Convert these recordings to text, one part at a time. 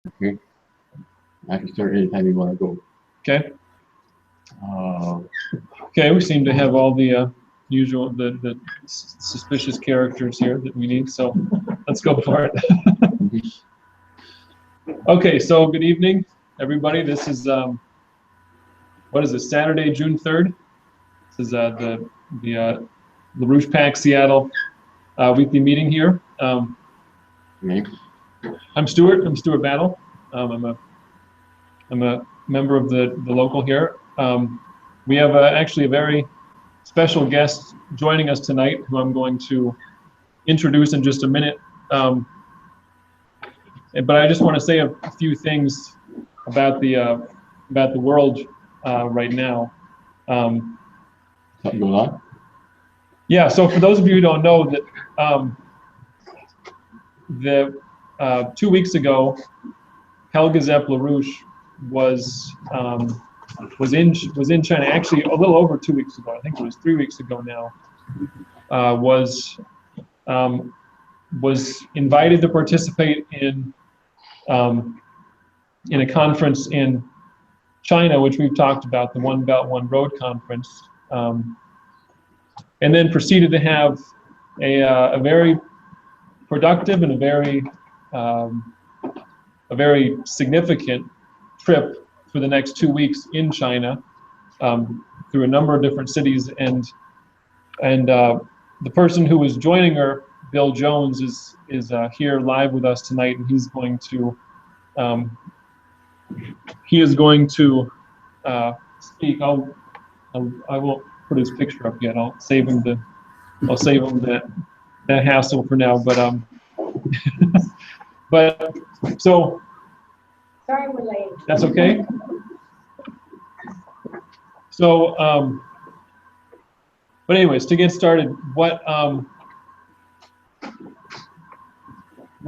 Okay. I can start anytime you want to go. Okay. Okay, we seem to have all the usual, the suspicious characters here that we need, so let's go for it. Okay, so good evening, everybody. This is, what is this, Saturday, June 3rd? This is the LaRouchePAC Seattle weekly meeting here. I'm Stuart Battle. I'm a member of the local here. We have actually a very special guest joining us tonight, who I'm going to introduce in just a minute. But I just want to say a few things about the world right now. Something going on? Yeah. So for those of you who don't know, that 2 weeks ago, Helga Zepp LaRouche was in China. Actually, a little over 2 weeks ago. I think it was 3 weeks ago now. Was invited to participate in a conference in China, which we've talked about, the One Belt, One Road conference, and then proceeded to have a very productive and a very significant trip for the next 2 weeks in China, through a number of different cities, and the person who was joining her, Bill Jones, is here live with us tonight, and he's going to speak. I won't put his picture up yet. I'll save him that hassle for now. But but so. Sorry we're late. That's okay. So, but anyways, to get started, we're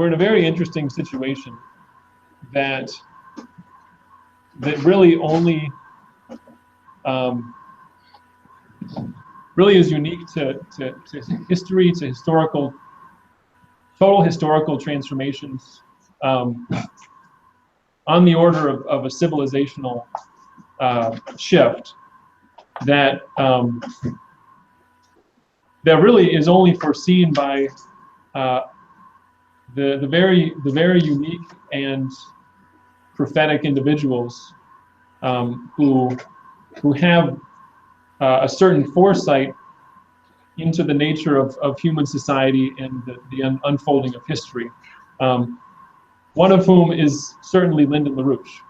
in a very interesting situation that really only really is unique to history, to total historical transformations, on the order of a civilizational shift that really is only foreseen by the very unique and prophetic individuals who have a certain foresight into the nature of human society and the unfolding of history. One of whom is certainly Lyndon LaRouche,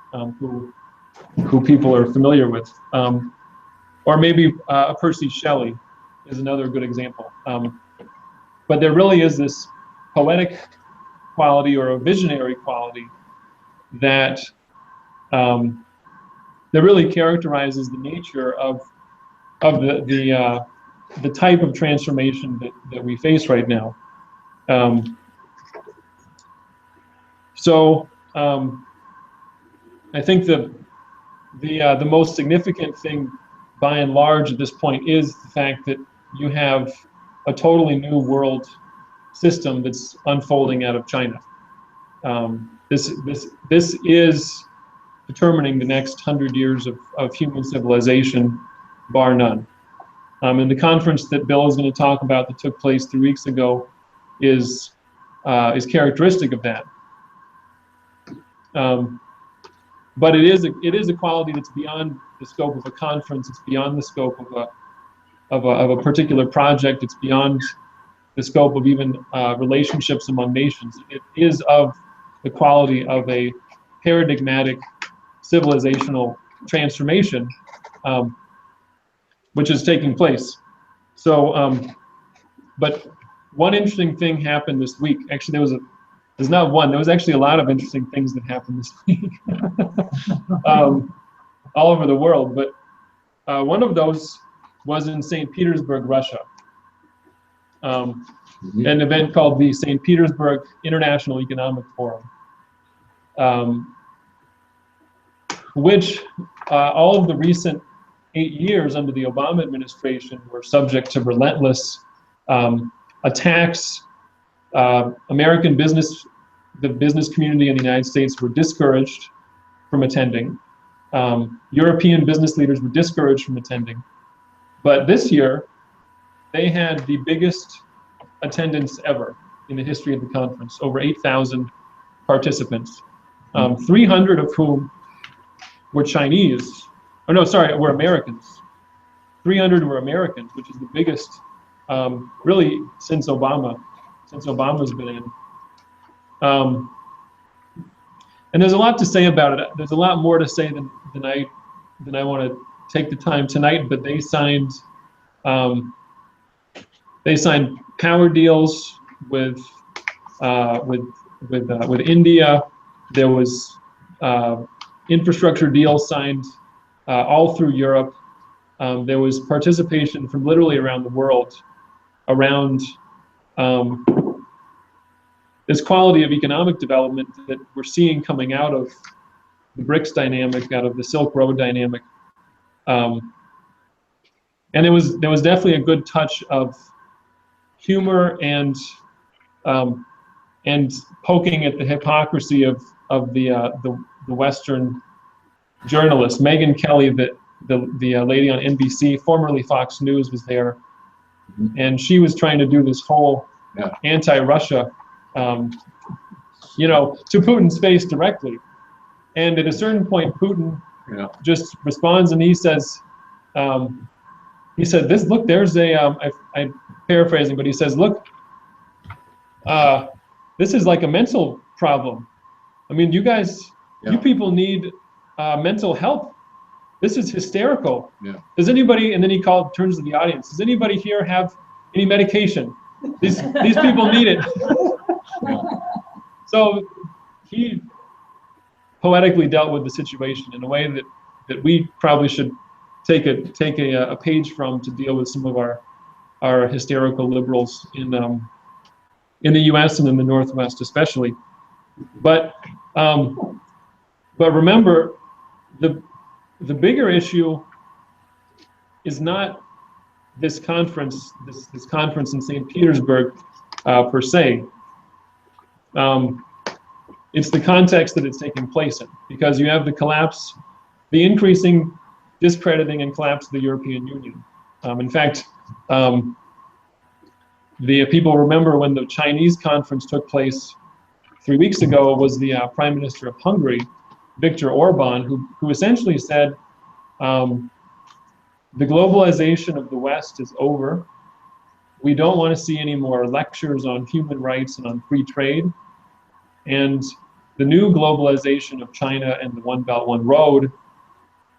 who people are familiar with, or maybe Percy Shelley is another good example. But there really is this poetic quality or a visionary quality that really characterizes the nature of the type of transformation that we face right now. So I think the most significant thing, by and large, at this point, is the fact that you have a totally new world system that's unfolding out of China. This is determining the next 100 years of human civilization, bar none. And the conference that Bill is going to talk about that took place 3 weeks ago is characteristic of that. But it is a quality that's beyond the scope of a conference. It's beyond the scope of a particular project. It's beyond the scope of even relationships among nations. It is of the quality of a paradigmatic civilizational transformation, which is taking place. So, but one interesting thing happened this week. Actually, there's not one. There was actually a lot of interesting things that happened this week, all over the world. But one of those was in St. Petersburg, Russia. An event called the St. Petersburg International Economic Forum, which all of the recent 8 years under the Obama administration were subject to relentless attacks. American business the business community in the United States were discouraged from attending. European business leaders were discouraged from attending. But this year, they had the biggest attendance ever in the history of the conference, over 8,000 participants, 300 of whom were Chinese. Oh no, sorry, were Americans. 300 were Americans, which is the biggest, really, since Obama's been in. And there's a lot to say about it. There's a lot more to say than I want to take the time tonight. But they signed power deals with India. There was infrastructure deals signed all through Europe. There was participation from literally around the world around this quality of economic development that we're seeing coming out of the BRICS dynamic, out of the Silk Road dynamic. And there was definitely a good touch of humor and poking at the hypocrisy of the Western journalists. Megyn Kelly, the lady on NBC, formerly Fox News, was there, and she was trying to do this whole anti-Russia, to Putin's face directly. And at a certain point, Putin just responds, and he says, "This look, there's a I'm paraphrasing, but he says, look, this is like a mental problem. I mean, you guys, you people need mental help. This is hysterical. Does anybody?" And then he turns to the audience. Does anybody here have any medication? These people need it. So he poetically dealt with the situation in a way that we probably should take a page from to deal with some of our hysterical liberals in the U.S. and in the Northwest especially. But remember, the bigger issue is not this conference in St. Petersburg per se. It's the context that it's taking place in, because you have the increasing discrediting and collapse of the European Union. In fact, the people remember when the Chinese conference took place 3 weeks ago, was the Prime Minister of Hungary, Viktor Orban, who essentially said, the globalization of the West is over. We don't want to see any more lectures on human rights and on free trade. And the new globalization of China and the One Belt, One Road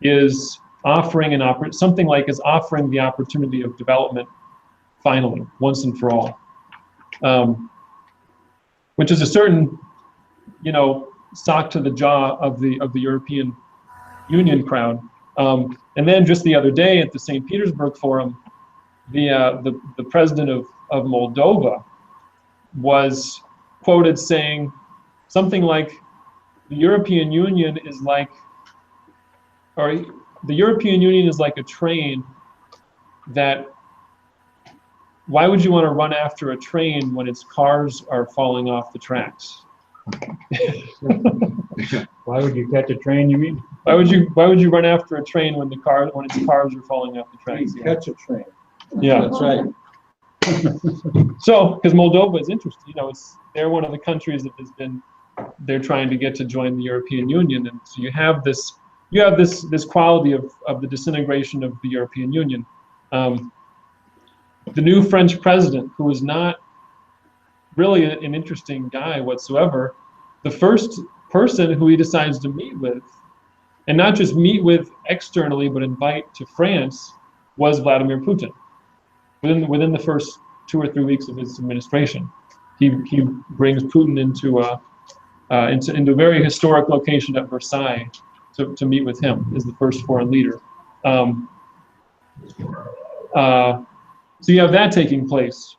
is offering something like offering the opportunity of development finally, once and for all. Which is a certain, sock to the jaw of the European Union crowd. And then just the other day at the St. Petersburg Forum, the president of Moldova was quoted saying something like, the European Union is like a train that, why would you want to run after a train when its cars are falling off the tracks? Why would you catch a train, you mean? Why would you run after a train when its cars are falling off the tracks? You catch a train. Yeah, That's right. So, because Moldova is interesting, they're one of the countries that they're trying to get to join the European Union, and so you have this quality of the disintegration of the European Union. The new French president, who is not really an interesting guy whatsoever, the first person who he decides to meet with, and not just meet with externally, but invite to France, was Vladimir Putin. Within the first 2 or 3 weeks of his administration, he brings Putin into a very historic location at Versailles to meet with him as the first foreign leader. So you have that taking place.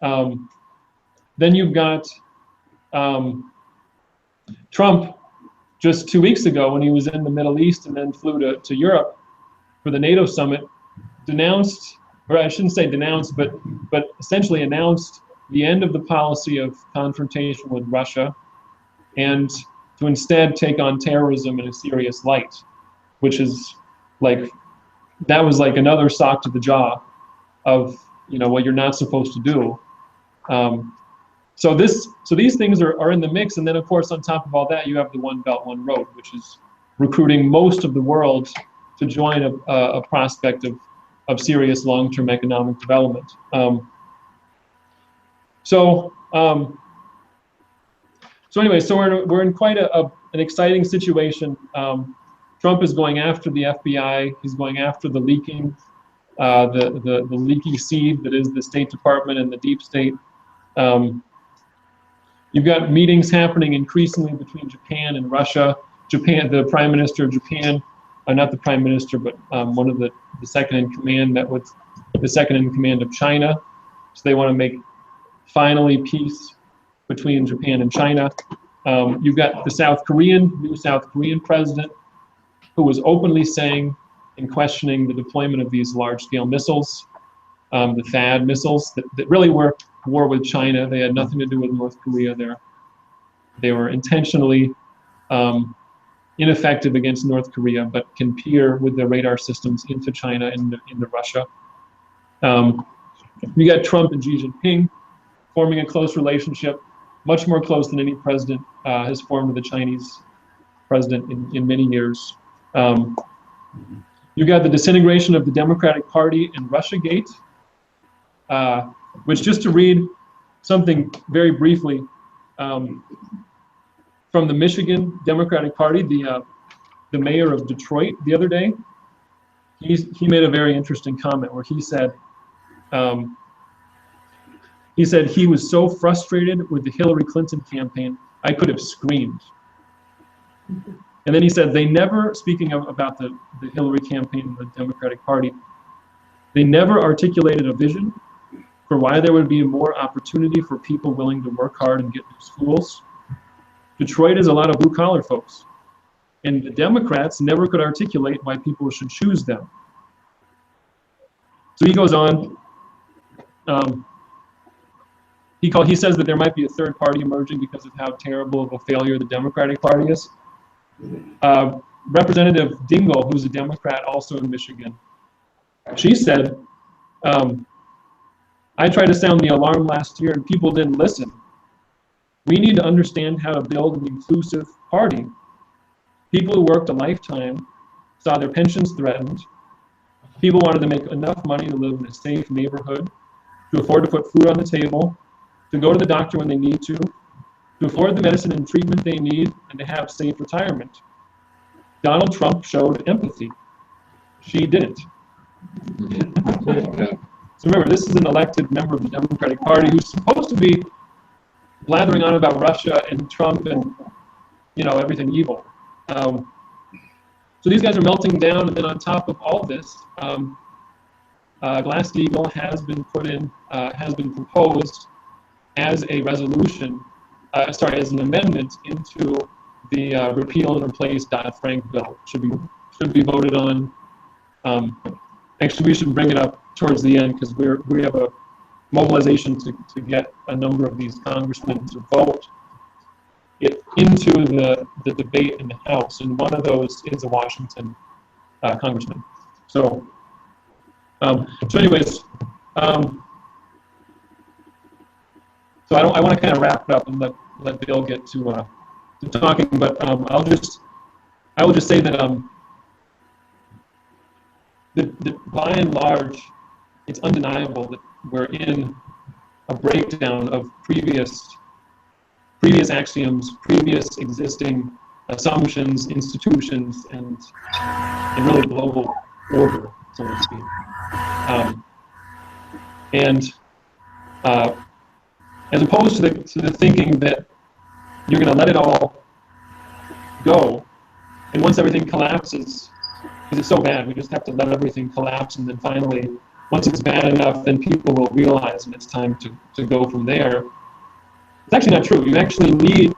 Then you've got Trump, just 2 weeks ago when he was in the Middle East and then flew to Europe for the NATO summit, denounced, or I shouldn't say denounced, but essentially announced the end of the policy of confrontation with Russia, and to instead take on terrorism in a serious light, which is like, that was like another sock to the jaw of, you know, what you're not supposed to do. So these things are in the mix, and then of course on top of all that, you have the One Belt, One Road, which is recruiting most of the world to join a prospect of serious long-term economic development. So anyway, so we're in quite an exciting situation. Trump is going after the FBI. He's going after the leaking, the leaky seed that is the State Department and the deep state. You've got meetings happening increasingly between Japan and Russia. Japan, the Prime Minister of Japan, not the Prime Minister, but one of the second in command, met with the second in command of China. So they want to make finally peace between Japan and China. You've got the new South Korean president, who was openly saying and questioning the deployment of these large-scale missiles, the THAAD missiles that really were war with China. They had nothing to do with North Korea. They were intentionally ineffective against North Korea, but can peer with their radar systems into China and into Russia. You got Trump and Xi Jinping forming a close relationship, much more close than any president has formed with the Chinese president in many years. You got the disintegration of the Democratic Party and Russiagate, which, just to read something very briefly, from the Michigan Democratic Party, the mayor of Detroit the other day, he made a very interesting comment where he said he was so frustrated with the Hillary Clinton campaign, I could have screamed. And then he said they never, speaking about the Hillary campaign and the Democratic Party, they never articulated a vision for why there would be more opportunity for people willing to work hard and get to schools. Detroit is a lot of blue-collar folks, and the Democrats never could articulate why people should choose them. So he goes on. He says that there might be a third party emerging because of how terrible of a failure the Democratic Party is. Representative Dingell, who's a Democrat also in Michigan, she said, I tried to sound the alarm last year and people didn't listen. We need to understand how to build an inclusive party. People who worked a lifetime saw their pensions threatened. People wanted to make enough money to live in a safe neighborhood, to afford to put food on the table, to go to the doctor when they need to afford the medicine and treatment they need, and to have safe retirement. Donald Trump showed empathy. She didn't. So remember, this is an elected member of the Democratic Party who's supposed to be blathering on about Russia and Trump and, you know, everything evil. So these guys are melting down, and then on top of all this, Glass-Steagall has been proposed as a resolution, as an amendment into the repeal and replace Dodd-Frank bill. Should be voted on. Actually, we should bring it up towards the end because we have a mobilization to get a number of these congressmen to vote it into the debate in the House, and one of those is a Washington congressman. So anyways, so I want to kind of wrap it up and let Bill get to talking, but I will just say that by and large, it's undeniable that we're in a breakdown of previous axioms, previous existing assumptions, institutions, and really global order, so to speak. As opposed to the thinking that you're going to let it all go, and once everything collapses, because it's so bad, we just have to let everything collapse, and then finally, once it's bad enough, then people will realize and it's time to go from there. It's actually not true. You actually need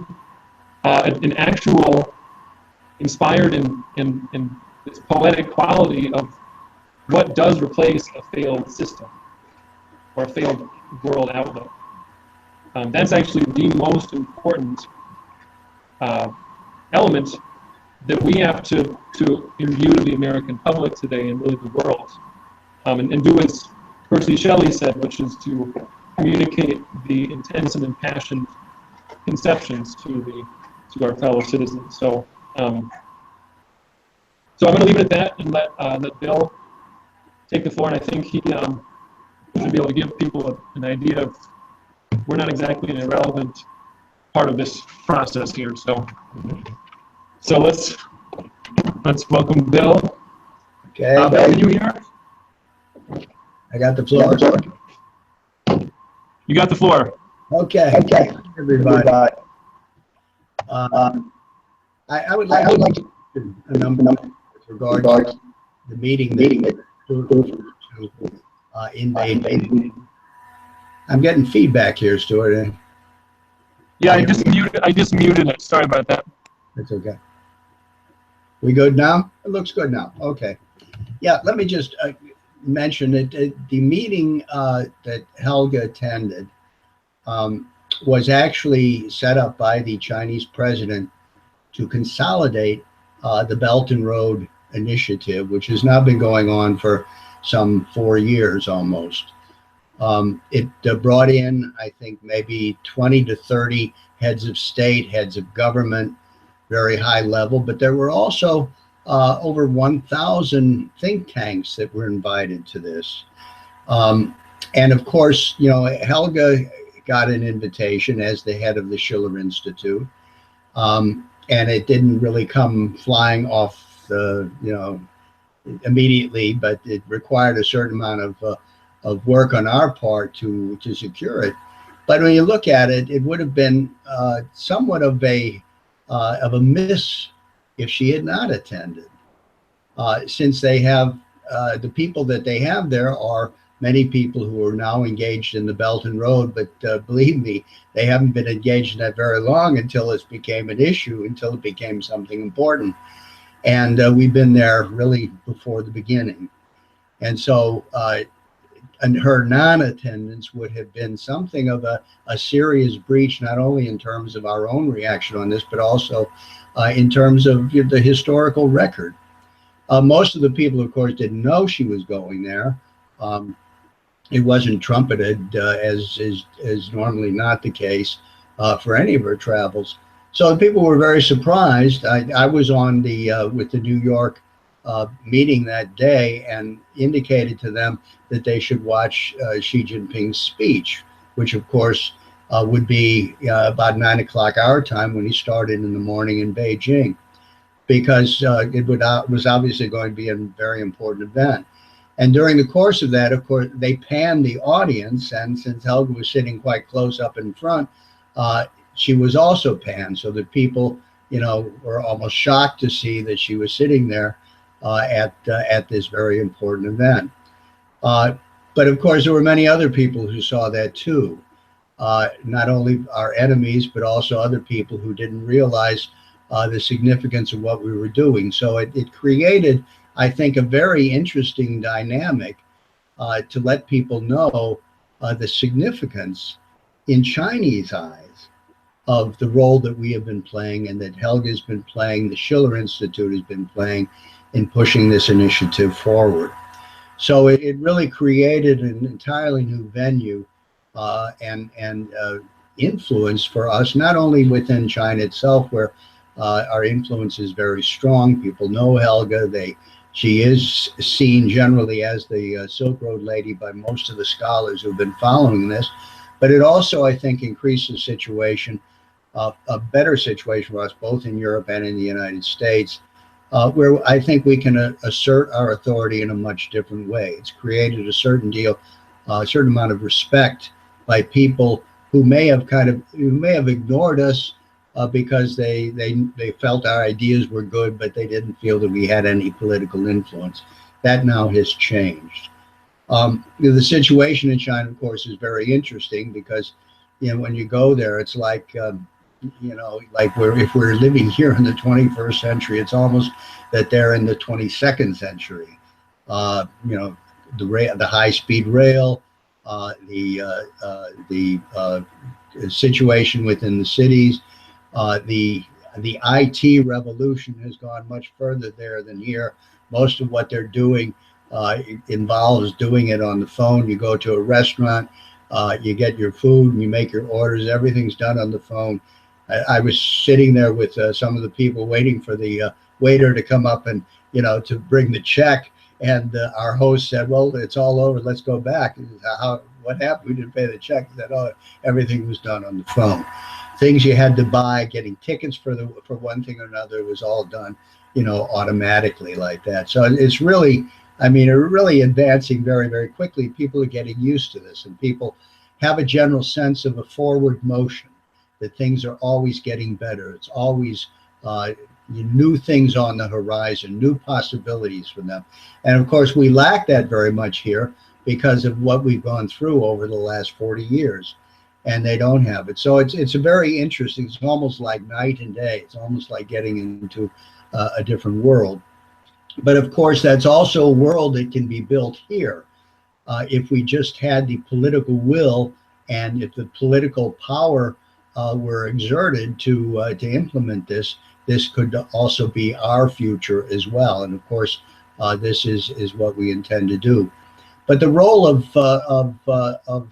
an actual, inspired in this poetic quality of what does replace a failed system or a failed world outlook. That's actually the most important element that we have to imbue to the American public today and really the world, and do as Percy Shelley said, which is to communicate the intense and impassioned conceptions to our fellow citizens. So, so I'm going to leave it at that and let Bill take the floor. And I think he should be able to give people an idea of we're not exactly an irrelevant part of this process here. So let's welcome Bill. Okay, Bill, can you hear? I got the floor. You got the floor. Okay, everybody. I would like to a number with regard to the meeting that invade. I'm getting feedback here, Stuart. Yeah, I just muted it. Sorry about that. That's okay. We good now? It looks good now. Okay. Yeah, let me just mention that the meeting that Helga attended was actually set up by the Chinese president to consolidate the Belt and Road Initiative, which has now been going on for some 4 years almost. It brought in, I think, maybe 20 to 30 heads of state, heads of government, very high level, but there were also over 1,000 think tanks that were invited to this. And of course, you know, Helga got an invitation as the head of the Schiller Institute. And it didn't really come flying off the, you know, immediately, but it required a certain amount of work on our part to secure it. But when you look at it, it would have been somewhat of a miss if she had not attended, since they have the people that they have there are many people who are now engaged in the Belt and Road, but believe me, they haven't been engaged in that very long until it became an issue, until it became something important. And we've been there really before the beginning. And so and her non-attendance would have been something of a serious breach, not only in terms of our own reaction on this, but also in terms of the historical record. Most of the people, of course, didn't know she was going there. It wasn't trumpeted, as is normally not the case for any of her travels. So people were very surprised. I was on with the New York meeting that day and indicated to them that they should watch Xi Jinping's speech, which of course would be about 9 o'clock our time when he started in the morning in Beijing, because it was obviously going to be a very important event. And during the course of that, of course, they panned the audience, and since Helga was sitting quite close up in front, she was also panned, so that people, you know, were almost shocked to see that she was sitting there at this very important event. But of course, there were many other people who saw that too. Not only our enemies, but also other people who didn't realize the significance of what we were doing. So it created, I think, a very interesting dynamic to let people know the significance in Chinese eyes of the role that we have been playing and that Helga has been playing, the Schiller Institute has been playing in pushing this initiative forward. So it really created an entirely new venue and influence for us, not only within China itself, where our influence is very strong. People know Helga. She is seen generally as the Silk Road lady by most of the scholars who've been following this. But it also, I think, increased the situation, a better situation for us, both in Europe and in the United States, where I think we can assert our authority in a much different way. It's created a certain amount of respect by people who may have ignored us because they felt our ideas were good, but they didn't feel that we had any political influence. That now has changed. The situation in China, of course, is very interesting because, you know, when you go there, it's like, you know, like if we're living here in the 21st century, it's almost that they're in the 22nd century. You know, the high-speed rail, the situation within the cities, the the IT revolution has gone much further there than here. Most of what they're doing involves doing it on the phone. You go to a restaurant, you get your food, and you make your orders. Everything's done on the phone. I was sitting there with some of the people waiting for the waiter to come up and, to bring the check. And our host said, "Well, it's all over. Let's go back." What happened? We didn't pay the check. He said, "Oh, everything was done on the phone. Things you had to buy, getting tickets for one thing or another, was all done, automatically like that." So it's really, they're really advancing very, very quickly. People are getting used to this, and people have a general sense of a forward motion, that things are always getting better. It's always new things on the horizon, new possibilities for them. And of course, we lack that very much here because of what we've gone through over the last 40 years, and they don't have it. So it's a very interesting, it's almost like night and day. It's almost like getting into a different world. But of course, that's also a world that can be built here. If we just had the political will, and if the political power were exerted to implement this, this could also be our future as well. And of course, this is what we intend to do. But the role of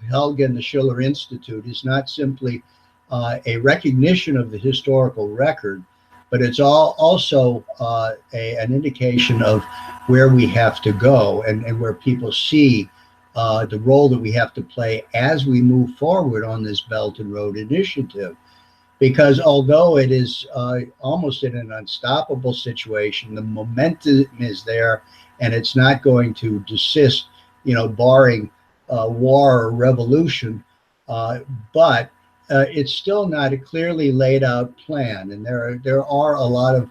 Helga and the Schiller Institute is not simply a recognition of the historical record, but it's also an indication of where we have to go, and where people see the role that we have to play as we move forward on this Belt and Road Initiative. Because although it is almost in an unstoppable situation, the momentum is there, and it's not going to desist, barring war or revolution. But it's still not a clearly laid out plan, and there are a lot of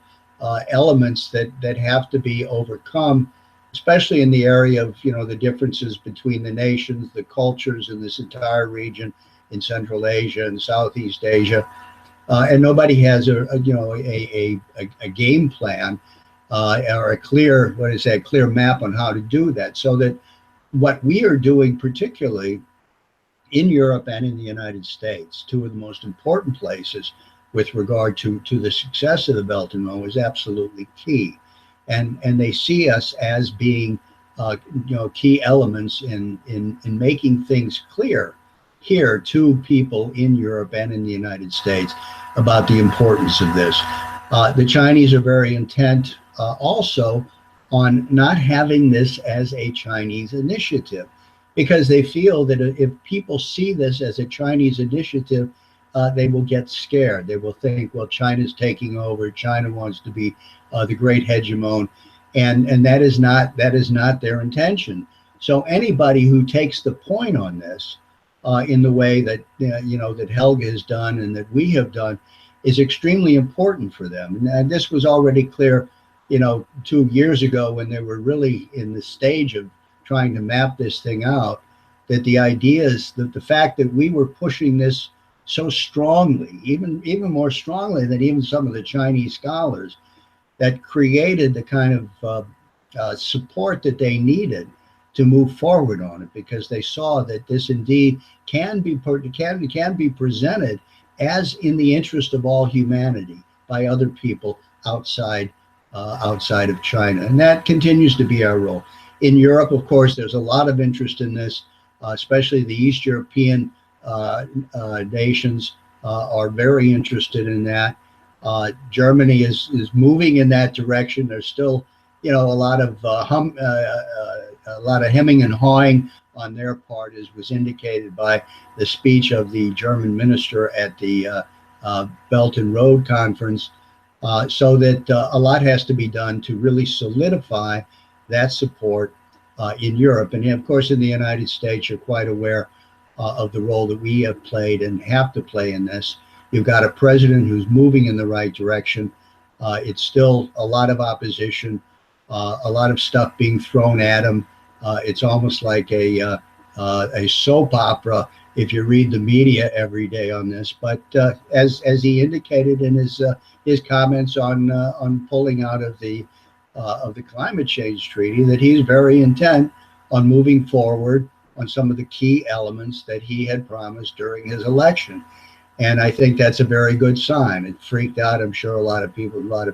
elements that have to be overcome, especially in the area of the differences between the nations, the cultures in this entire region, in Central Asia and Southeast Asia. And nobody has a game plan or a clear map on how to do that. So that what we are doing, particularly in Europe and in the United States, two of the most important places with regard to the success of the Belt and Road, is absolutely key. And they see us as being key elements in making things clear here to people in Europe and in the United States about the importance of this. The Chinese are very intent also on not having this as a Chinese initiative, because they feel that if people see this as a Chinese initiative, they will get scared. They will think, well, China's taking over. China wants to be the great hegemon, and that is not their intention. So anybody who takes the point on this in the way that that Helga has done and that we have done is extremely important for them. And this was already clear, 2 years ago, when they were really in the stage of trying to map this thing out, that the idea is that the fact that we were pushing this so strongly, even more strongly than even some of the Chinese scholars, that created the kind of support that they needed to move forward on it, because they saw that this indeed can be presented as in the interest of all humanity by other people outside of China. And that continues to be our role. In Europe, of course, there's a lot of interest in this, especially the East European nations are very interested in that. Germany is moving in that direction. There's still, a lot of hemming and hawing on their part, as was indicated by the speech of the German minister at the Belt and Road Conference, so that a lot has to be done to really solidify that support in Europe. And of course, in the United States, you're quite aware of the role that we have played and have to play in this. You've got a president who's moving in the right direction. It's still a lot of opposition, a lot of stuff being thrown at him. It's almost like a soap opera if you read the media every day on this. But as he indicated in his comments on pulling out of the climate change treaty, that he's very intent on moving forward on some of the key elements that he had promised during his election. And I think that's a very good sign. It freaked out, I'm sure, a lot of people, a lot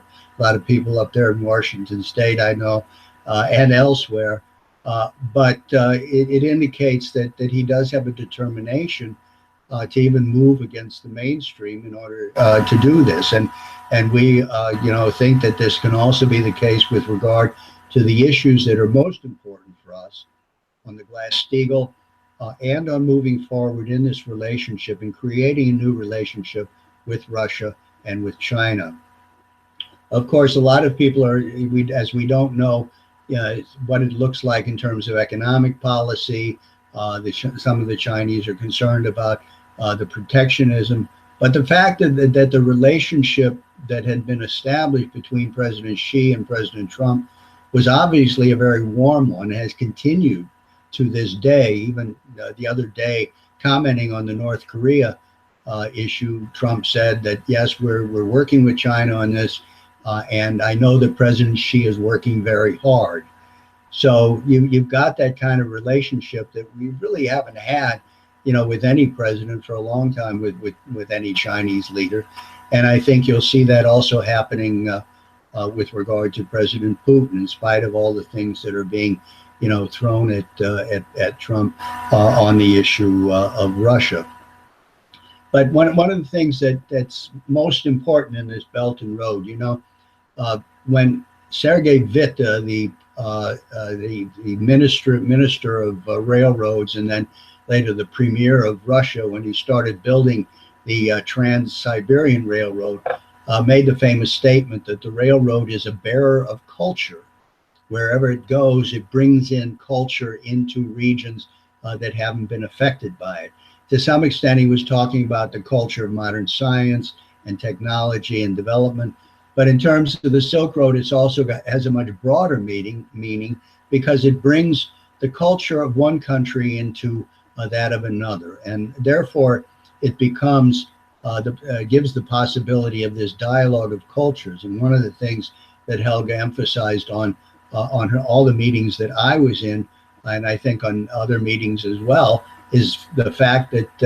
of people up there in Washington State, I know, and elsewhere. But it indicates that he does have a determination to even move against the mainstream in order to do this. And we, think that this can also be the case with regard to the issues that are most important for us on the Glass-Steagall and on moving forward in this relationship and creating a new relationship with Russia and with China. Of course, a lot of people as we don't know what it looks like in terms of economic policy. Some of the Chinese are concerned about the protectionism. But the fact that the relationship that had been established between President Xi and President Trump was obviously a very warm one, has continued to this day. Even the other day, commenting on the North Korea issue, Trump said that, yes, we're working with China on this, and I know that President Xi is working very hard. So you've got that kind of relationship that we really haven't had, with any president for a long time with any Chinese leader. And I think you'll see that also happening with regard to President Putin, in spite of all the things that are being, thrown at Trump on the issue of Russia. But one of the things that's most important in this Belt and Road, when Sergei Witta, the minister of railroads, and then later the premier of Russia, when he started building the Trans-Siberian Railroad, made the famous statement that the railroad is a bearer of culture. Wherever it goes, it brings in culture into regions that haven't been affected by it. To some extent, he was talking about the culture of modern science and technology and development. But in terms of the Silk Road, it also has a much broader meaning because it brings the culture of one country into that of another. And therefore, it becomes, gives the possibility of this dialogue of cultures. And one of the things that Helga emphasized on all the meetings that I was in, and I think on other meetings as well, is the fact that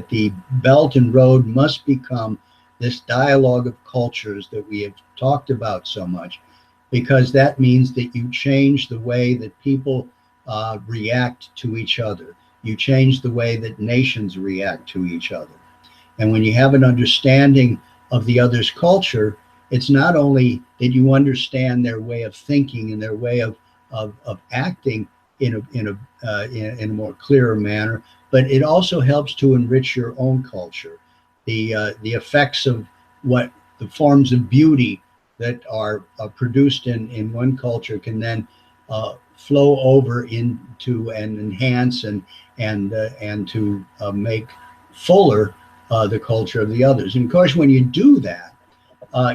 the Belt and Road must become this dialogue of cultures that we have talked about so much, because that means that you change the way that people react to each other. You change the way that nations react to each other. And when you have an understanding of the other's culture, it's not only that you understand their way of thinking and their way of acting in a more clearer manner, but it also helps to enrich your own culture. The effects of what the forms of beauty that are produced in one culture can then flow over into and enhance and to make fuller the culture of the others. And of course, when you do that,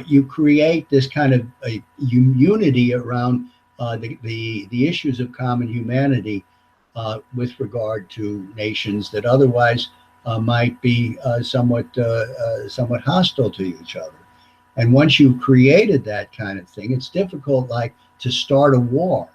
you create this kind of a unity around the issues of common humanity with regard to nations that otherwise might be somewhat hostile to each other. And once you've created that kind of thing, it's difficult, like, to start a war.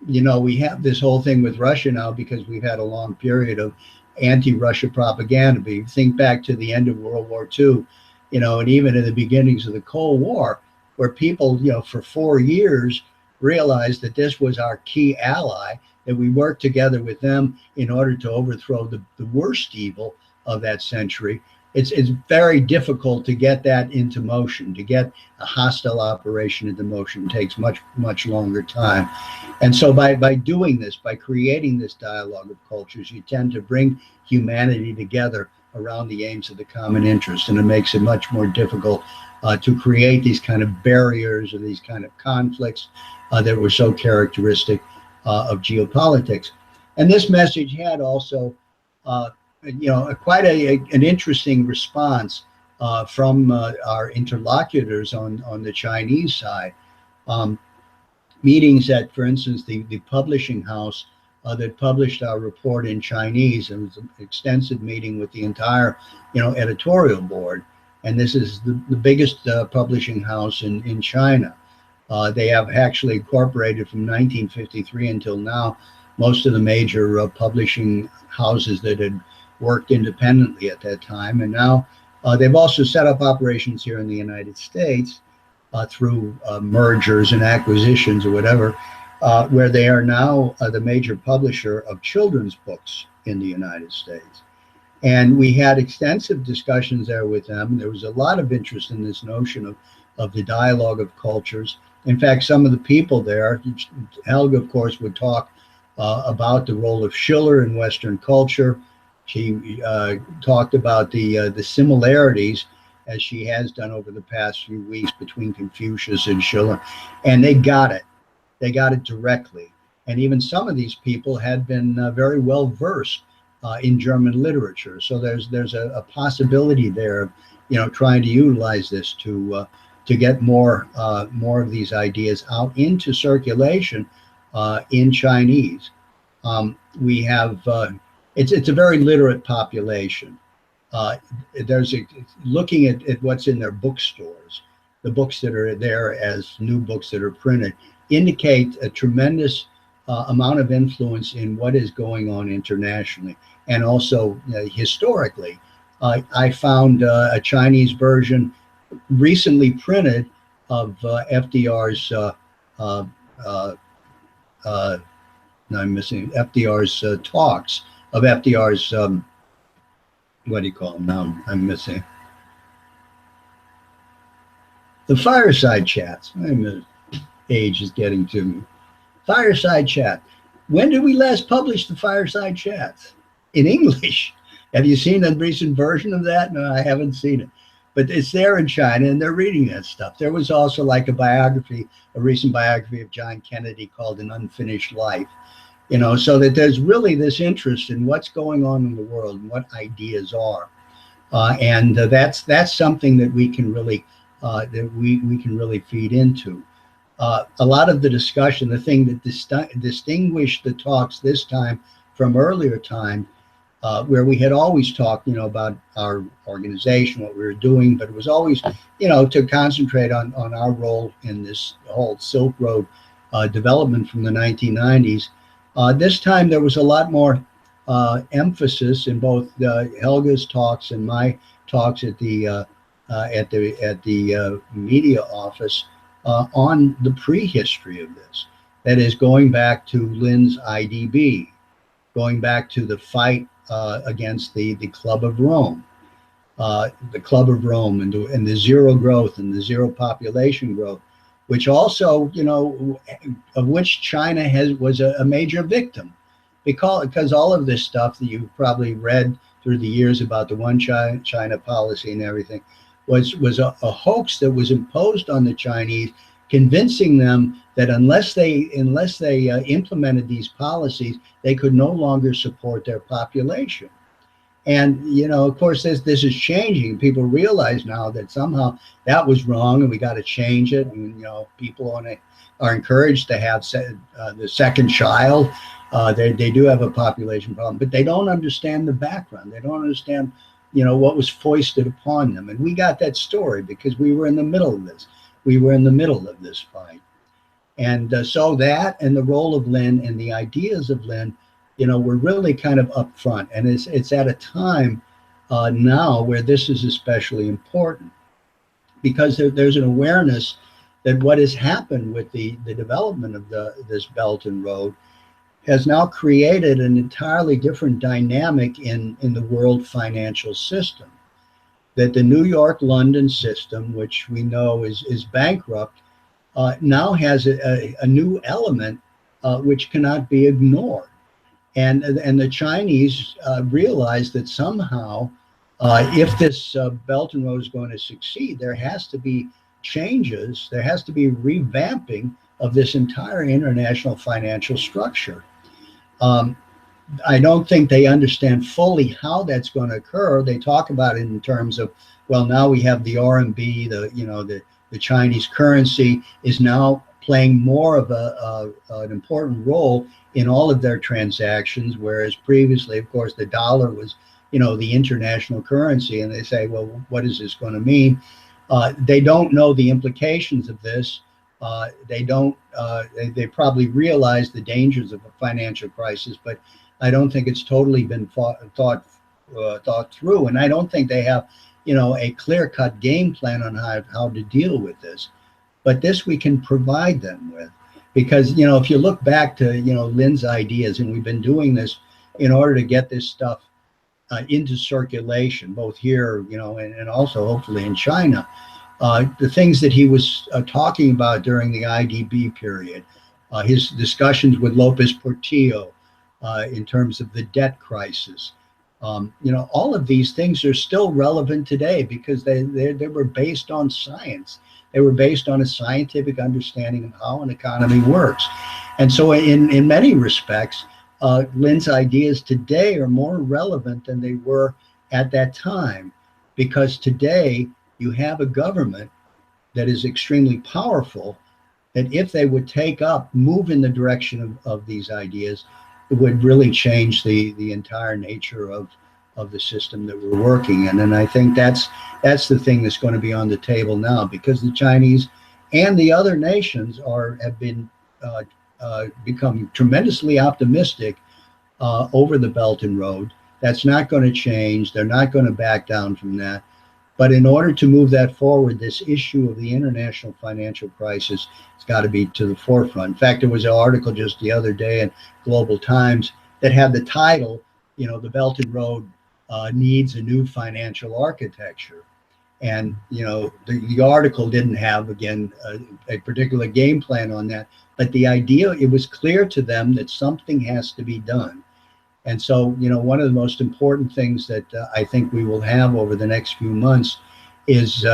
We have this whole thing with Russia now because we've had a long period of anti-Russia propaganda. But you think back to the end of World War II, and even in the beginnings of the Cold War, where people, for 4 years realized that this was our key ally, that we worked together with them in order to overthrow the worst evil of that century. It's very difficult to get that into motion. To get a hostile operation into motion takes much, much longer time. And so by doing this, by creating this dialogue of cultures, you tend to bring humanity together around the aims of the common interest. And it makes it much more difficult to create these kind of barriers or these kind of conflicts that were so characteristic of geopolitics. And this message had also quite an interesting response from our interlocutors on the Chinese side. Meetings at, for instance, the publishing house that published our report in Chinese. It was an extensive meeting with the entire, editorial board. And this is the biggest publishing house in China. They have actually incorporated from 1953 until now most of the major publishing houses that had worked independently at that time. And now they've also set up operations here in the United States through mergers and acquisitions or whatever, where they are now the major publisher of children's books in the United States. And we had extensive discussions there with them. There was a lot of interest in this notion of the dialogue of cultures. In fact, some of the people there, Helga, of course, would talk about the role of Schiller in Western culture. She talked about the similarities, as she has done over the past few weeks, between Confucius and Schiller. And they got it. They got it directly. And even some of these people had been very well versed in German literature. So there's a possibility there of, trying to utilize this to get more of these ideas out into circulation in Chinese. We have it's a very literate population. There's looking at what's in their bookstores, the books that are there as new books that are printed indicate a tremendous amount of influence in what is going on internationally and also historically. I found a Chinese version recently printed of FDR's I'm missing FDR's talks, of FDR's what do you call them now? I'm missing the fireside chats. Age is getting to me. Fireside chat. When did we last publish the fireside chats? In English. Have you seen a recent version of that? No, I haven't seen it. But it's there in China, and they're reading that stuff. There was also like a recent biography of John Kennedy called An Unfinished Life. So that there's really this interest in what's going on in the world and what ideas are. And that's something that we can really we can really feed into. A lot of the discussion, the thing that distinguished the talks this time from earlier time, where we had always talked, about our organization, what we were doing, but it was always, to concentrate on our role in this whole Silk Road development from the 1990s. This time there was a lot more emphasis in both Helga's talks and my talks at the media office on the prehistory of this. That is, going back to Lin's IDB, going back to the fight against the Club of Rome, and the zero growth and the zero population growth, which also, of which China was a major victim, because all of this stuff that you've probably read through the years about the one China policy and everything was a hoax that was imposed on the Chinese, convincing them that unless they implemented these policies, they could no longer support their population. And, of course, this is changing. People realize now that somehow that was wrong and we got to change it. And, people are encouraged to have the second child. They do have a population problem, but they don't understand the background. They don't understand, what was foisted upon them. And we got that story because we were in the middle of this. We were in the middle of this fight. And so that and the role of Lin and the ideas of Lin, we're really kind of up front. And it's at a time now where this is especially important, because there's an awareness that what has happened with the development of this Belt and Road has now created an entirely different dynamic in the world financial system. That the New York-London system, which we know is bankrupt, now has a new element which cannot be ignored. And the Chinese realize that somehow, if this Belt and Road is going to succeed, there has to be changes. There has to be revamping of this entire international financial structure. I don't think they understand fully how that's going to occur. They talk about it in terms of, well, now we have the RMB, the Chinese currency is now playing more of an important role in all of their transactions, whereas previously, of course, the dollar was, the international currency. And they say, well, what is this going to mean? They don't know the implications of this. They probably realize the dangers of a financial crisis, but I don't think it's totally been thought thought through, and I don't think they have, a clear-cut game plan on how to deal with this. But this we can provide them with, because if you look back to Lin's ideas, and we've been doing this in order to get this stuff into circulation, both here, and also hopefully in China. The things that he was talking about during the IDB period, his discussions with Lopez Portillo in terms of the debt crisis, all of these things are still relevant today because they were based on science. They were based on a scientific understanding of how an economy works. And so in many respects, Lin's ideas today are more relevant than they were at that time, because today you have a government that is extremely powerful, that if they would move in the direction of these ideas, it would really change the entire nature of the system that we're working in. And I think that's the thing that's going to be on the table now, because the Chinese and the other nations have been become tremendously optimistic over the Belt and Road. That's not going to change. They're not going to back down from that. But in order to move that forward, this issue of the international financial crisis has got to be to the forefront. In fact, there was an article just the other day in Global Times that had the title, the Belt and Road needs a new financial architecture. And, the article didn't have, again, a particular game plan on that. But the idea, it was clear to them that something has to be done. And so, one of the most important things that I think we will have over the next few months is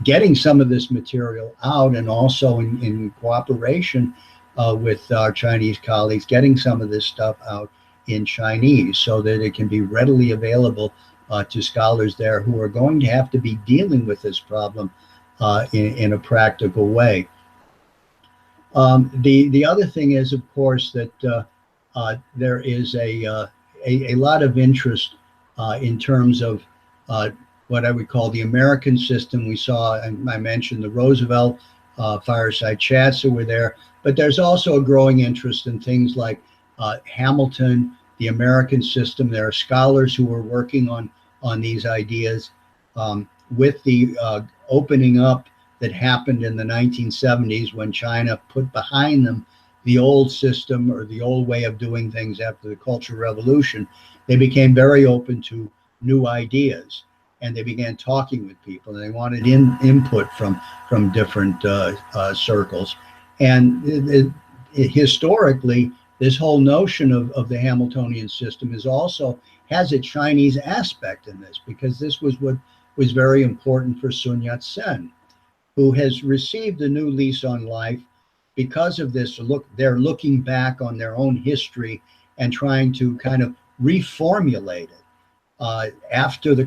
getting some of this material out, and also in cooperation with our Chinese colleagues, getting some of this stuff out in Chinese so that it can be readily available to scholars there who are going to have to be dealing with this problem in a practical way. The other thing is, of course, that there is a lot of interest in terms of what I would call the American system. We saw, and I mentioned the Roosevelt fireside chats that were there, but there's also a growing interest in things like Hamilton, the American system. There are scholars who are working on these ideas. With the opening up that happened in the 1970s, when China put behind them the old system, or the old way of doing things after the Cultural Revolution, they became very open to new ideas, and they began talking with people, and they wanted input from different circles. And historically, this whole notion of the Hamiltonian system has a Chinese aspect in this, because this was what was very important for Sun Yat-sen, who has received a new lease on life because of this. They're looking back on their own history and trying to kind of reformulate it after the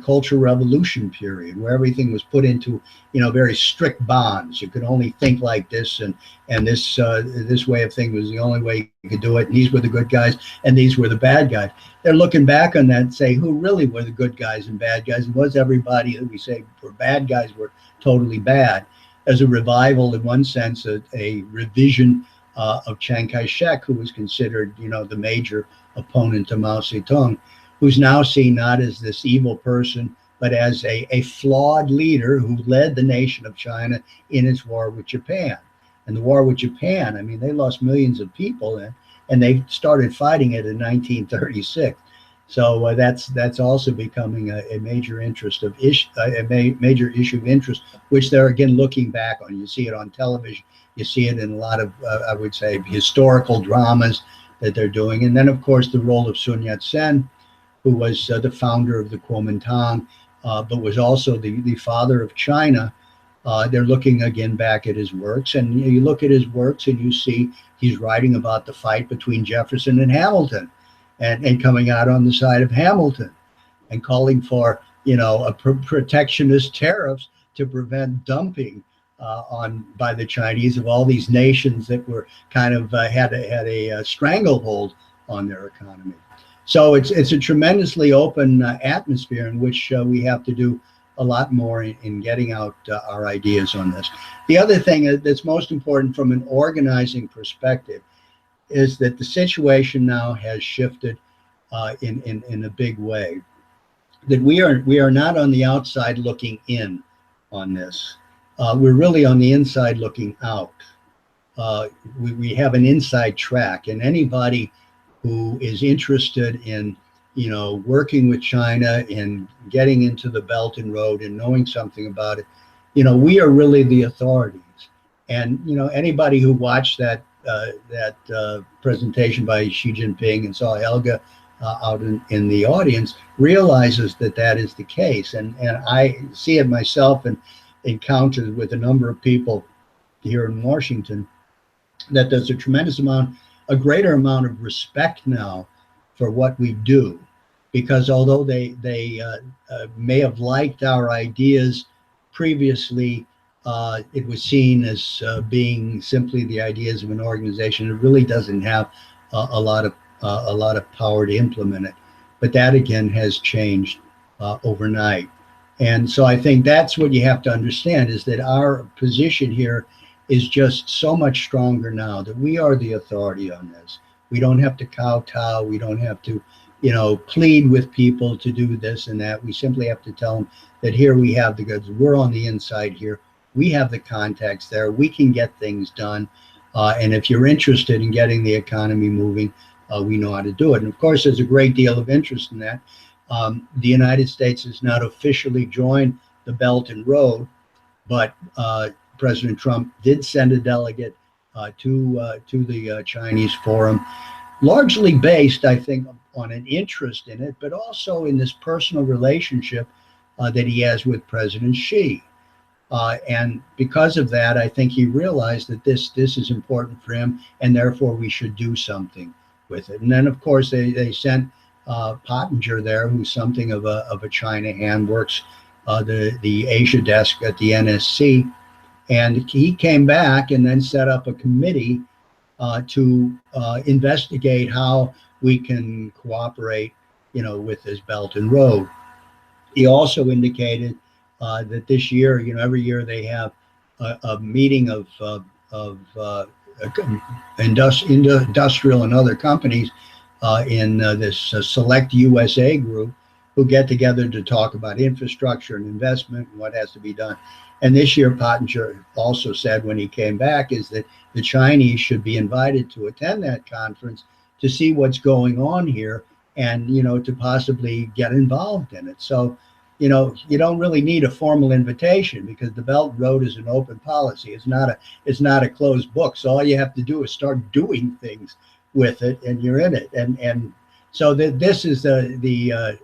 Cultural Revolution period, where everything was put into very strict bonds. You could only think like this, and this way of thinking was the only way you could do it. And these were the good guys, and these were the bad guys. They're looking back on that and say, who really were the good guys and bad guys? And was everybody that we say were bad guys were totally bad? As a revival, in one sense, a revision of Chiang Kai-shek, who was considered, the major opponent to Mao Zedong, who's now seen not as this evil person, but as a flawed leader who led the nation of China in its war with Japan. And the war with Japan, I mean, they lost millions of people, and they started fighting it in 1936. So that's also becoming a major interest of major issue of interest, which they're again looking back on. You see it on television. You see it in a lot of, I would say, historical dramas that they're doing. And then, of course, the role of Sun Yat-sen, who was the founder of the Kuomintang, but was also the father of China. They're looking again back at his works, and you look at his works and you see he's writing about the fight between Jefferson and Hamilton, and coming out on the side of Hamilton, and calling for a protectionist tariffs to prevent dumping by the Chinese of all these nations that were kind of had a stranglehold on their economy. So it's a tremendously open atmosphere in which we have to do a lot more in getting out our ideas on this. The other thing that's most important from an organizing perspective is that the situation now has shifted in a big way. That we are not on the outside looking in on this. We're really on the inside looking out. We have an inside track, and anybody who is interested in, working with China and getting into the Belt and Road and knowing something about it, we are really the authorities. And anybody who watched that presentation by Xi Jinping and saw Helga out in the audience realizes that is the case. And I see it myself and encounters with a number of people here in Washington, that there's a greater amount of respect now for what we do, because although they may have liked our ideas previously, it was seen as being simply the ideas of an organization. It really doesn't have a lot of power to implement it. But that again has changed overnight. And so I think that's what you have to understand, is that our position here is just so much stronger now, that we are the authority on this. We don't have to kowtow. We don't have to, plead with people to do this and that. We simply have to tell them that here we have the goods. We're on the inside here. We have the contacts there. We can get things done. And if you're interested in getting the economy moving, we know how to do it. And of course, there's a great deal of interest in that. The United States has not officially joined the Belt and Road, but President Trump did send a delegate to the Chinese forum, largely based, I think, on an interest in it, but also in this personal relationship that he has with President Xi. And because of that, I think he realized that this is important for him, and therefore we should do something with it. And then, of course, they sent Pottinger there, who's something of a China hand, works the Asia desk at the NSC. And he came back and then set up a committee to investigate how we can cooperate, with this Belt and Road. He also indicated that this year, every year they have a meeting of industrial and other companies in this select USA group, who get together to talk about infrastructure and investment and what has to be done. And this year, Pottinger also said when he came back is that the Chinese should be invited to attend that conference to see what's going on here and, to possibly get involved in it. So, you don't really need a formal invitation, because the Belt and Road is an open policy. It's not a closed book. So all you have to do is start doing things with it, and you're in it. And so this is the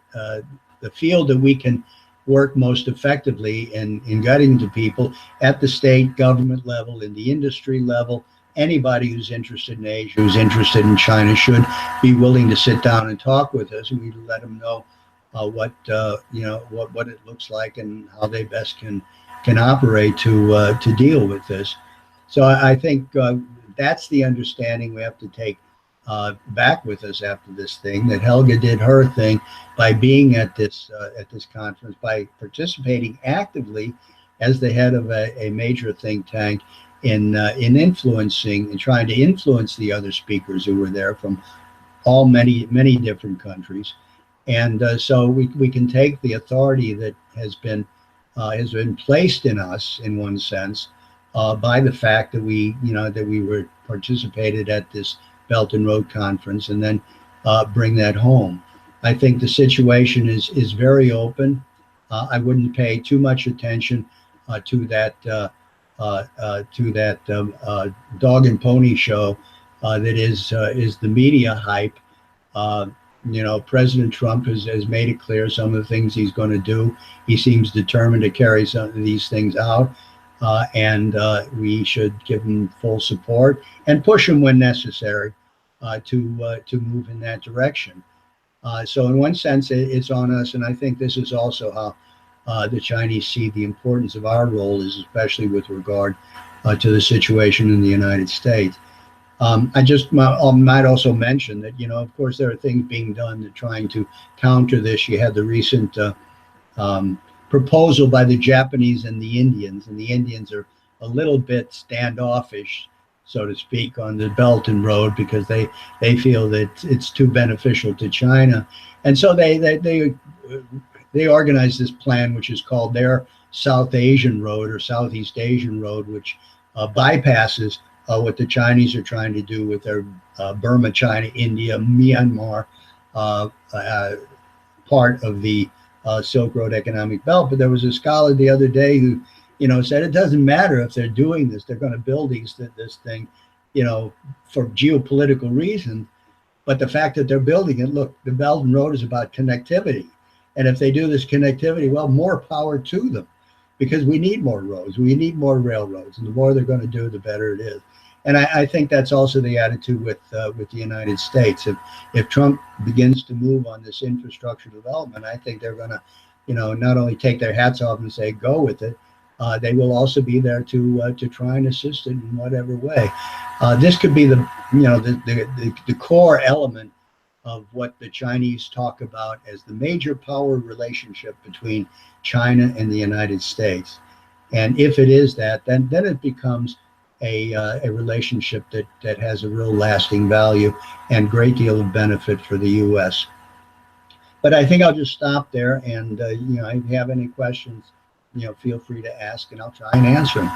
field that we can work most effectively in getting to people at the state government level, in the industry level. Anybody who's interested in Asia, who's interested in China, should be willing to sit down and talk with us, and we let them know what it looks like and how they best can operate to deal with this. So I think that's the understanding we have to take back with us after this thing, that Helga did her thing by being at this conference, by participating actively as the head of a major think tank in influencing and trying to influence the other speakers who were there from many different countries. And so we can take the authority that has been placed in us, in one sense, by the fact that we were participated at this Belt and Road Conference, and then bring that home. I think the situation is very open. I wouldn't pay too much attention to that dog and pony show that is the media hype. President Trump has made it clear some of the things he's going to do. He seems determined to carry some of these things out, and we should give him full support and push him when necessary to move in that direction. So in one sense, it's on us, and I think this is also how the Chinese see the importance of our role, is especially with regard to the situation in the United States. I just might also mention that, of course, there are things being done to trying to counter this. You had the recent proposal by the Japanese and the Indians are a little bit standoffish, so to speak, on the Belt and Road because they feel that it's too beneficial to China, and so they organized this plan, which is called their South Asian Road or Southeast Asian Road, which bypasses what the Chinese are trying to do with their Burma, China, India, Myanmar part of the Silk Road economic belt. But there was a scholar the other day who, said it doesn't matter if they're doing this; they're going to build this thing, for geopolitical reasons. But the fact that they're building it, look, the Belt and Road is about connectivity, and if they do this connectivity, well, more power to them, because we need more roads, we need more railroads, and the more they're going to do, the better it is. And I think that's also the attitude with the United States. If Trump begins to move on this infrastructure development, I think they're going to, not only take their hats off and say go with it, they will also be there to try and assist it in whatever way. This could be the core element of what the Chinese talk about as the major power relationship between China and the United States. And if it is that, then it becomes a relationship that has a real lasting value and great deal of benefit for the U.S. But I think I'll just stop there, and if you have any questions, feel free to ask, and I'll try and answer them.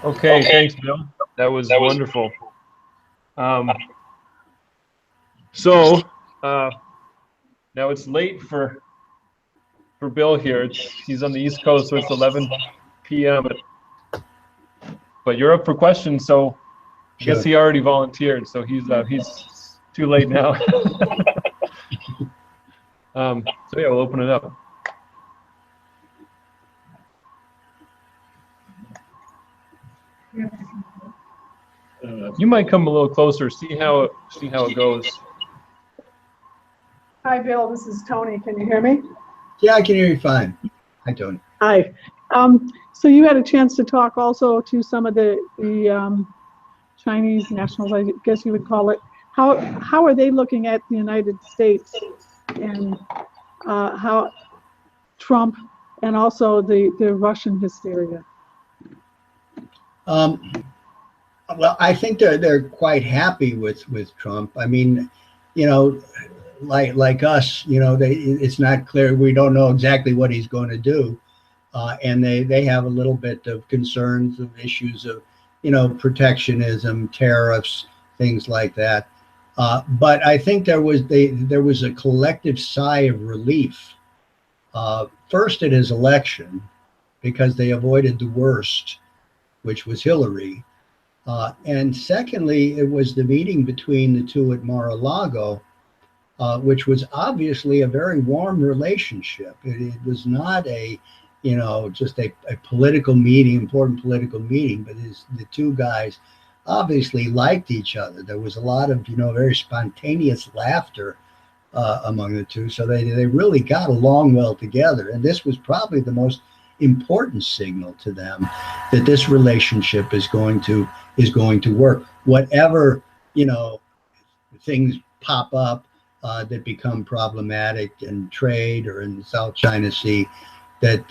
Okay, thanks, Bill. That was wonderful. So now it's late for Bill here. He's on the East Coast, so it's 11 p.m. But you're up for questions, so I guess he already volunteered, so he's too late now. So yeah, we'll open it up. You might come a little closer. See how it goes. Hi, Bill. This is Tony. Can you hear me? Yeah, I can hear you fine. Hi, Tony. Hi. So you had a chance to talk also to some of the Chinese nationals, I guess you would call it. How are they looking at the United States and how Trump and also the Russian hysteria? Well, I think they're quite happy with Trump. I mean, like us, it's not clear. We don't know exactly what he's going to do, and they have a little bit of concerns of issues of, protectionism, tariffs, things like that. But I think there was a collective sigh of relief. First, at his election, because they avoided the worst, which was Hillary. And secondly, it was the meeting between the two at Mar-a-Lago, which was obviously a very warm relationship. It was not just a political meeting, important political meeting, but the two guys obviously liked each other. There was a lot of, very spontaneous laughter among the two. So they really got along well together. And this was probably the most important signal to them that this relationship is going to work. Whatever, things pop up that become problematic in trade or in the South China Sea, that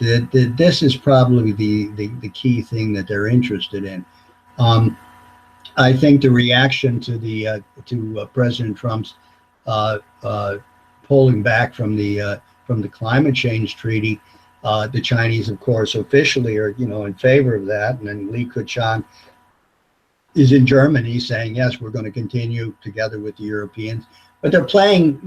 this is probably the key thing that they're interested in. I think the reaction to President Trump's pulling back from the climate change treaty, the Chinese, of course, officially are in favor of that, and then Li Keqiang is in Germany saying yes, we're going to continue together with the Europeans, but they're playing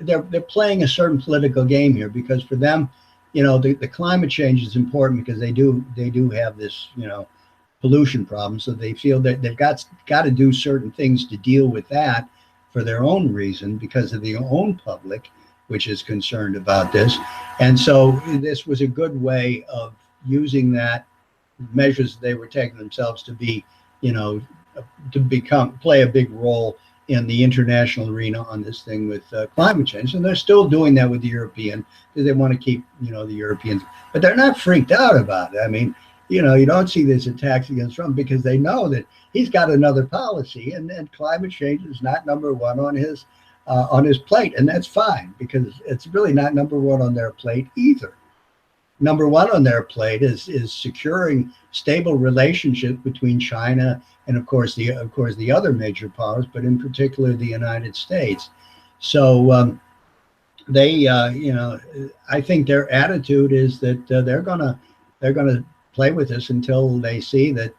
they're playing a certain political game here, because for them, the climate change is important because they do have this pollution problem, so they feel that they've got to do certain things to deal with that for their own reason, because of their own public, which is concerned about this. And so this was a good way of using that measures they were taking themselves to be, play a big role in the international arena on this thing with climate change. And they're still doing that with the European, because they want to keep, the Europeans, but they're not freaked out about it. I mean, you don't see this attacks against Trump because they know that he's got another policy, and climate change is not number one on his on his plate, and that's fine because it's really not number one on their plate either. Number one on their plate is securing stable relationship between China and of course the other major powers, but in particular the United States. So they I think their attitude is that they're gonna play with this until they see that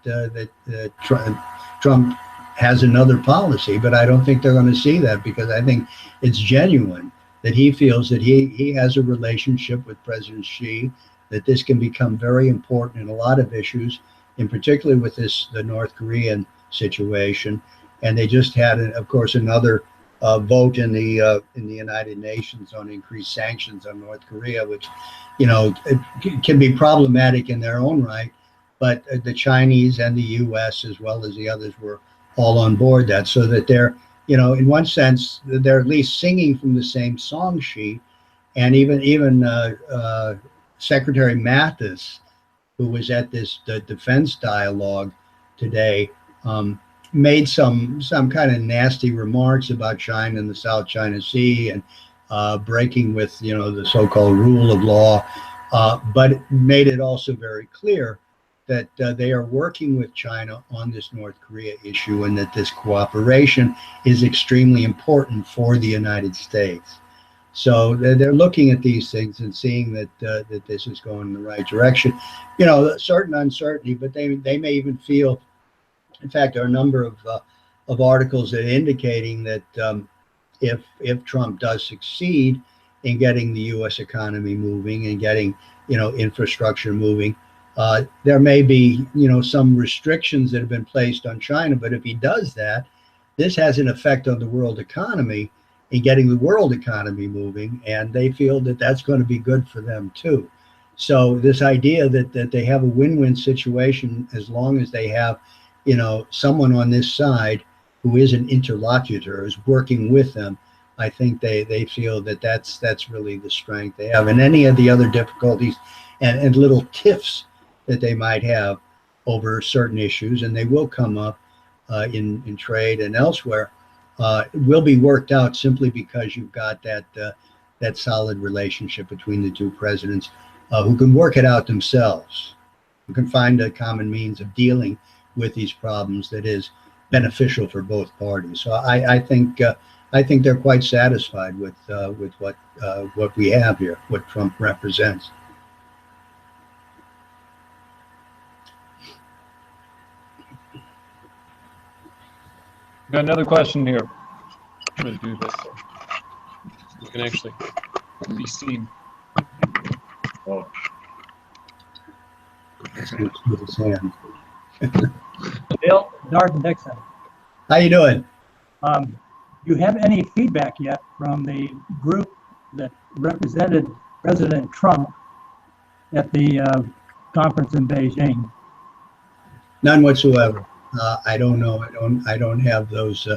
Trump has another policy. But I don't think they're going to see that, because I think it's genuine that he feels that he has a relationship with President Xi, that this can become very important in a lot of issues, in particular with the North Korean situation. And they just had, of course, another vote in the United Nations on increased sanctions on North Korea, which, it can be problematic in their own right. But the Chinese and the U.S. as well as the others were all on board that, so that they're, in one sense, they're at least singing from the same song sheet. And even Secretary Mathis, who was at the defense dialogue today, made some kind of nasty remarks about China and the South China Sea and breaking with the so-called rule of law, but made it also very clear that they are working with China on this North Korea issue, and that this cooperation is extremely important for the United States. So they're looking at these things and seeing that this is going in the right direction. Certain uncertainty, but they may even feel. In fact, there are a number of articles that are indicating that if Trump does succeed in getting the U.S. economy moving and getting infrastructure moving, there may be some restrictions that have been placed on China. But if he does that, this has an effect on the world economy in getting the world economy moving, and they feel that that's going to be good for them too. So this idea that they have a win-win situation, as long as they have someone on this side who is an interlocutor, is working with them, I think they feel that that's really the strength they have. And any of the other difficulties and little tiffs that they might have over certain issues, and they will come up in trade and elsewhere, will be worked out simply because you've got that solid relationship between the two presidents, who can work it out themselves, who can find a common means of dealing with these problems that is beneficial for both parties. So I think they're quite satisfied with what we have here, what Trump represents. Got another question here. I'm going to do this so you can actually be seen. Oh. His hand. Bill, Darden Dixon. How you doing? Do you have any feedback yet from the group that represented President Trump at the conference in Beijing? None whatsoever. I don't know. I don't have those.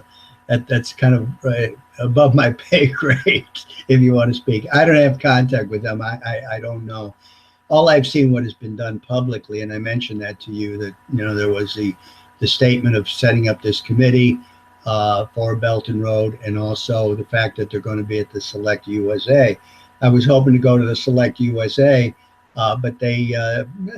That's kind of above my pay grade, if you want to speak. I don't have contact with them. I don't know. All I've seen what has been done publicly, and I mentioned that to you, that there was the statement of setting up this committee for Belt and Road, and also the fact that they're going to be at the Select USA. I was hoping to go to the Select USA, but they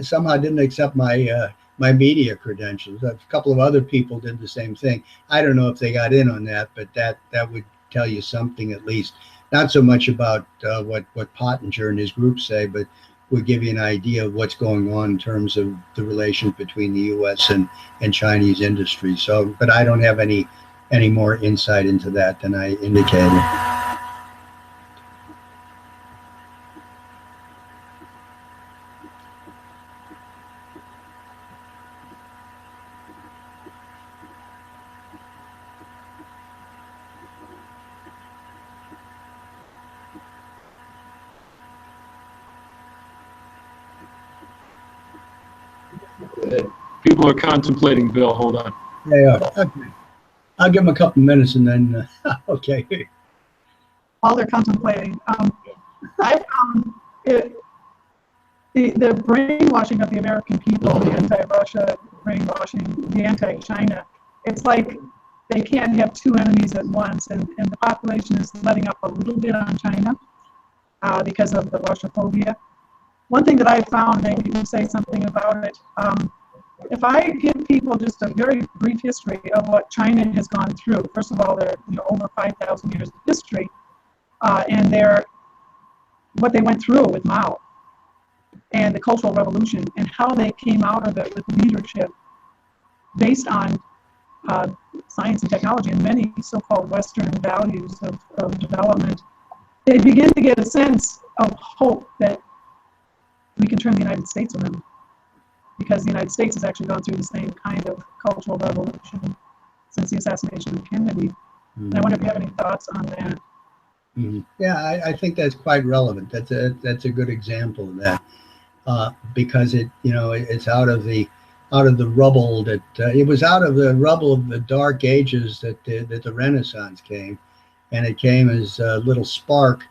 somehow didn't accept my media credentials. A couple of other people did the same thing. I don't know if they got in on that, but that would tell you something, at least. Not so much about what Pottinger and his group say, but would give you an idea of what's going on in terms of the relations between the U.S. and Chinese industry. So, but I don't have any more insight into that than I indicated. People are contemplating, Bill. Hold on. They are. Okay. I'll give them a couple minutes and then, okay. While they're contemplating, I found the brainwashing of the American people, the anti-Russia brainwashing, the anti-China, it's like they can't have two enemies at once, and the population is letting up a little bit on China because of the Russophobia. One thing that I found, maybe you can say something about it, if I give people just a very brief history of what China has gone through, first of all, they're over 5,000 years of history, and what they went through with Mao and the Cultural Revolution, and how they came out of it with leadership based on science and technology and many so-called Western values of development, they begin to get a sense of hope that we can turn the United States around, because the United States has actually gone through the same kind of cultural revolution since the assassination of Kennedy. And I wonder if you have any thoughts on that. Yeah, I think that's quite relevant. That's a good example of that, because it's out of the rubble that it was out of the rubble of the Dark Ages that the Renaissance came, and it came as a little spark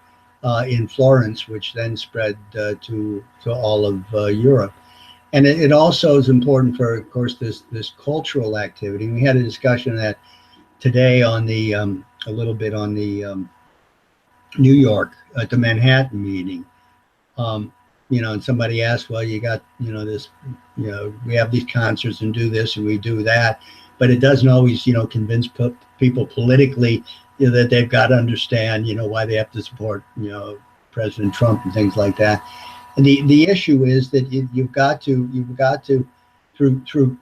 in Florence, which then spread to all of Europe. And it also is important for, of course, this cultural activity. We had a discussion of that today on the a little bit on the New York at the Manhattan meeting. And somebody asked, well, you got this, we have these concerts and do this and we do that, but it doesn't always convince people politically that they've got to understand why they have to support President Trump and things like that. And the issue is that you've got to through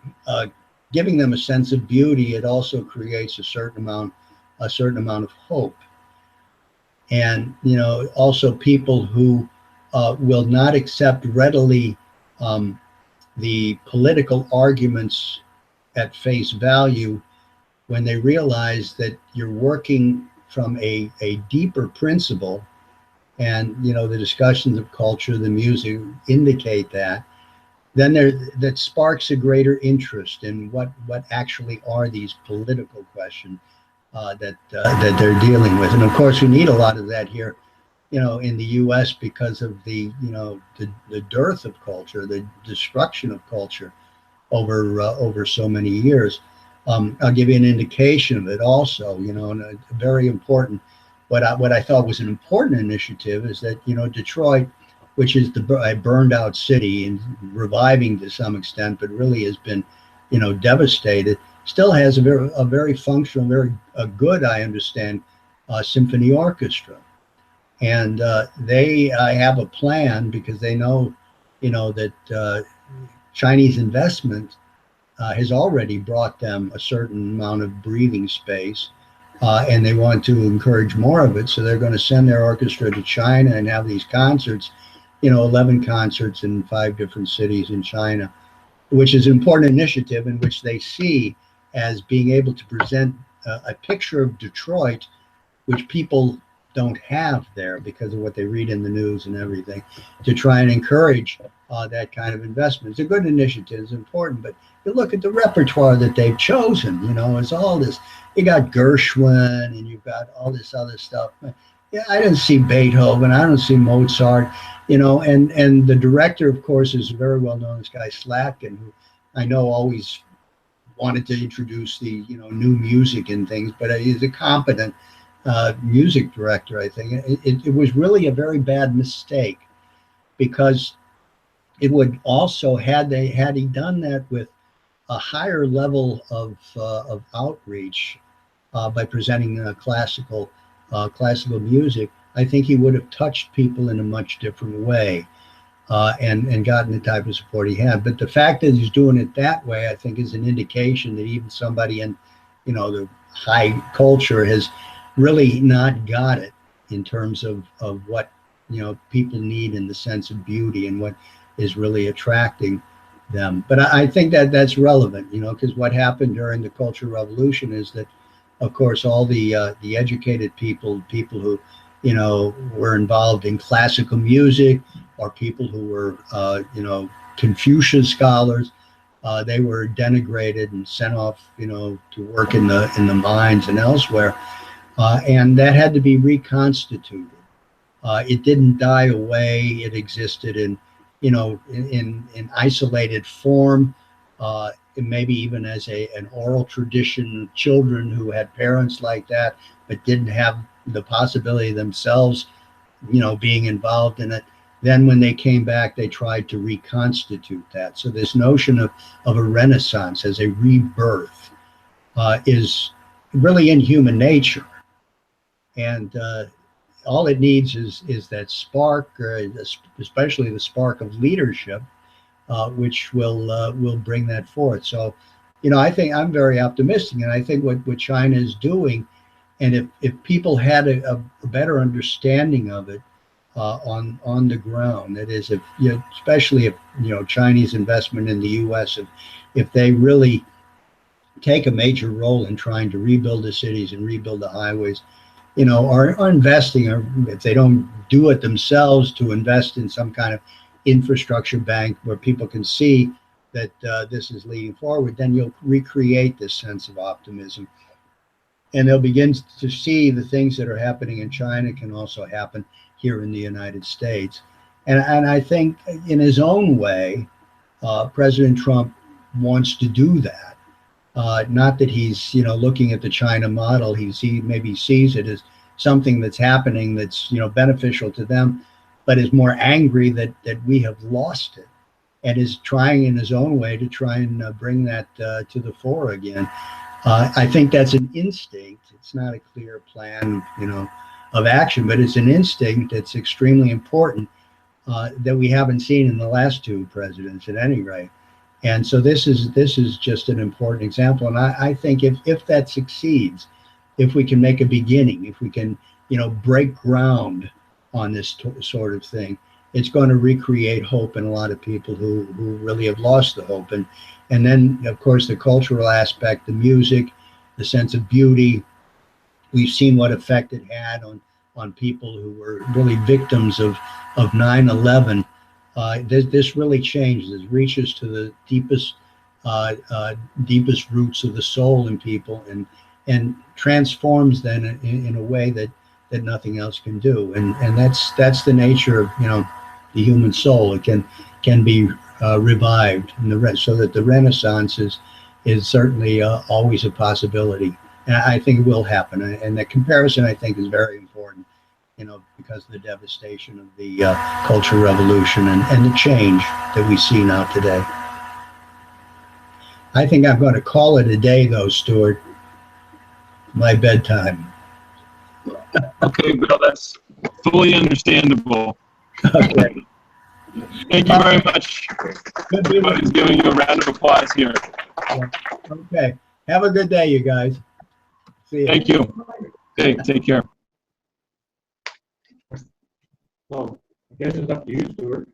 giving them a sense of beauty, it also creates a certain amount of hope. And also people who will not accept readily the political arguments at face value, when they realize that you're working from a deeper principle. And the discussions of culture, the music indicate that. Then that sparks a greater interest in what actually are these political questions that they're dealing with. And of course, we need a lot of that here, in the U.S. because of the dearth of culture, the destruction of culture over so many years. I'll give you an indication of it also. And a very important. What I thought was an important initiative is that Detroit, which is a burned out city and reviving to some extent, but really has been devastated, still has a very functional, very good, I understand, symphony orchestra, and they have a plan because they know that Chinese investment has already brought them a certain amount of breathing space. And they want to encourage more of it, so they're going to send their orchestra to China and have these concerts, 11 concerts in 5 different cities in China, which is an important initiative in which they see as being able to present a picture of Detroit, which people don't have there because of what they read in the news and everything, to try and encourage that kind of investment. It's a good initiative, it's important, but you look at the repertoire that they've chosen, it's all this. You got Gershwin and you've got all this other stuff. Yeah, I didn't see Beethoven, I don't see Mozart, and the director, of course, is very well known, this guy Slatkin, who I know always wanted to introduce the new music and things, but he's a competent music director, I think. It was really a very bad mistake, because it would also, had he done that with a higher level of outreach by presenting classical music, I think he would have touched people in a much different way and gotten the type of support he had. But the fact that he's doing it that way, I think, is an indication that even somebody in the high culture has really not got it in terms of what people need in the sense of beauty and what is really attracting them. But I think that's relevant, because what happened during the Cultural Revolution is that, of course, all the educated people who were involved in classical music, or people who were Confucius scholars, they were denigrated and sent off to work in the mines and elsewhere, and that had to be reconstituted. It didn't die away. It existed in isolated form maybe even as an oral tradition, children who had parents like that, but didn't have the possibility themselves, being involved in it. Then when they came back, they tried to reconstitute that. So this notion of a renaissance as a rebirth is really in human nature. And all it needs is that spark, especially the spark of leadership, which will bring that forth. So, I think I'm very optimistic, and I think what China is doing, and if people had a better understanding of it on the ground, that is, especially if Chinese investment in the U.S., if they really take a major role in trying to rebuild the cities and rebuild the highways, are investing, or if they don't do it themselves, to invest in some kind of infrastructure bank where people can see that this is leading forward, then you'll recreate this sense of optimism. And they'll begin to see the things that are happening in China can also happen here in the United States. And I think in his own way, President Trump wants to do that. Not that he's, looking at the China model. He maybe sees it as something that's happening that's, beneficial to them, but is more angry that we have lost it, and is trying in his own way to try and bring that to the fore again. I think that's an instinct. It's not a clear plan, of action, but it's an instinct that's extremely important that we haven't seen in the last two presidents at any rate. And so this is just an important example. And I think if that succeeds, if we can make a beginning, if we can, break ground on this sort of thing, it's going to recreate hope in a lot of people who really have lost the hope. And then, of course, the cultural aspect, the music, the sense of beauty. We've seen what effect it had on people who were really victims of 9/11. This really changes. It reaches to the deepest roots of the soul in people, and transforms them in a way that nothing else can do. And that's the nature of the human soul. It can be revived, so that the Renaissance is certainly always a possibility. And I think it will happen. And the comparison, I think, is very important, because of the devastation of the Cultural Revolution and the change that we see now today. I think I'm going to call it a day, though, Stuart. My bedtime. Okay, Bill, that's fully understandable. Okay. Thank you very much. Everybody's giving you a round of applause here. Okay. Have a good day, you guys. See you. Thank you. Okay, take care. So I guess it's up to you, Stuart.